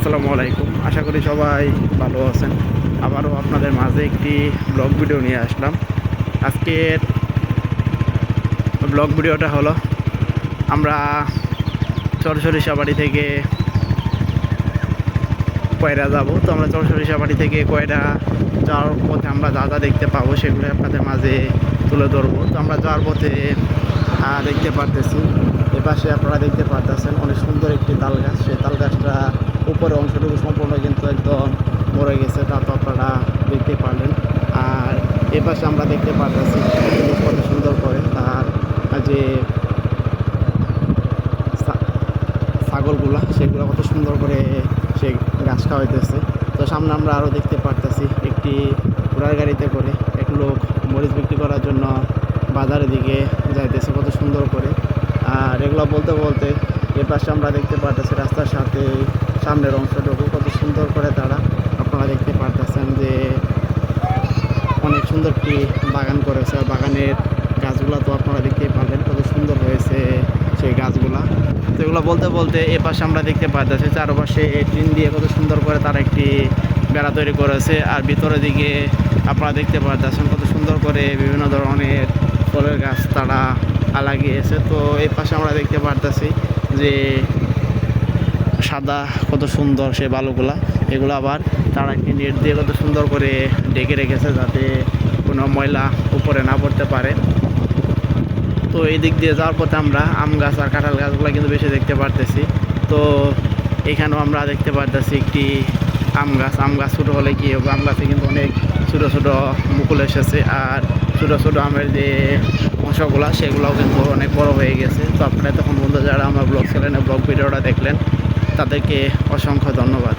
আসসালামু আলাইকুম। আশা করি সবাই ভালো আছেন। আবারও আপনাদের মাঝে একটি ব্লগ ভিডিও নিয়ে আসলাম। আজকের ব্লগ ভিডিওটা হলো আমরা চরসরিষাবাড়ি থেকে কয়রা যাব। তো আমরা চরসরিষাবাড়ি থেকে কয়রা যাওয়ার পথে আমরা যা যা দেখতে পাবো সেগুলো আপনাদের মাঝে তুলে ধরবো। তো আমরা যাওয়ার পথে দেখতে পারতেছি এপাশে আপনারা দেখতে পারতেছেন অনেক সুন্দর একটি তাল গাছ। সেই তাল গাছটা উপরের অংশটুকু সম্পূর্ণ কিন্তু একদম মরে গেছে, তা তো আপনারা দেখতে পারলেন। আর এপাশে আমরা দেখতে পারতেছি কত সুন্দর করে তার যে ছাগলগুলা সেগুলো কত সুন্দর করে সেই ঘাস খাওয়াইতেছে। তো সামনে আমরা আরও দেখতে পারতেছি একটি ঘোড়ার গাড়িতে করে এক লোক মরিচ বিক্রি করার জন্য বাজারের দিকে যাইতেছে কত সুন্দর করে। আর এগুলো বলতে বলতে এর পাশে আমরা দেখতে পারতেছি রাস্তার সাথে সামনের অংশটুকু কত সুন্দর করে তারা আপনারা দেখতে পারতেছেন যে অনেক সুন্দর একটি বাগান করেছে। বাগানের গাছগুলো তো আপনারা দেখতেই পারলেন কত সুন্দর হয়েছে সেই গাছগুলা। তো এগুলো বলতে বলতে এ পাশে আমরা দেখতে পারতেছি চারপাশে টিন দিয়ে কত সুন্দর করে তারা একটি বেড়া তৈরি করেছে। আর ভিতরের দিকে আপনারা দেখতে পারতেছেন কত সুন্দর করে বিভিন্ন ধরনের ফলের গাছ তারা লাগিয়েছে। তো এই পাশে আমরা দেখতে পারতেছি যে সাদা কত সুন্দর সে বালুগুলা, এগুলো আবার তারা একটি নেট দিয়ে কত সুন্দর করে ঢেকে রেখেছে যাতে কোনো ময়লা উপরে না পড়তে পারে। তো এই দিক দিয়ে যাওয়ার পথে আমরা আম গাছ আর কাঁঠাল গাছগুলো কিন্তু বেশি দেখতে পারতেছি। তো এখানেও আমরা দেখতে পারতেছি একটি আম গাছ ছোটো হলে কি হবে, আম গাছে কিন্তু অনেক ছোটো ছোটো মুকুল এসেছে। আর ছোটো ছোটো আমের যে অংশগুলো সেগুলোও কিন্তু অনেক বড় হয়ে গেছে। তো আপনারা তখন বন্ধু যারা আমার ব্লগ চ্যানেলে ব্লগ ভিডিওটা দেখলেন তাদেরকে অসংখ্য ধন্যবাদ।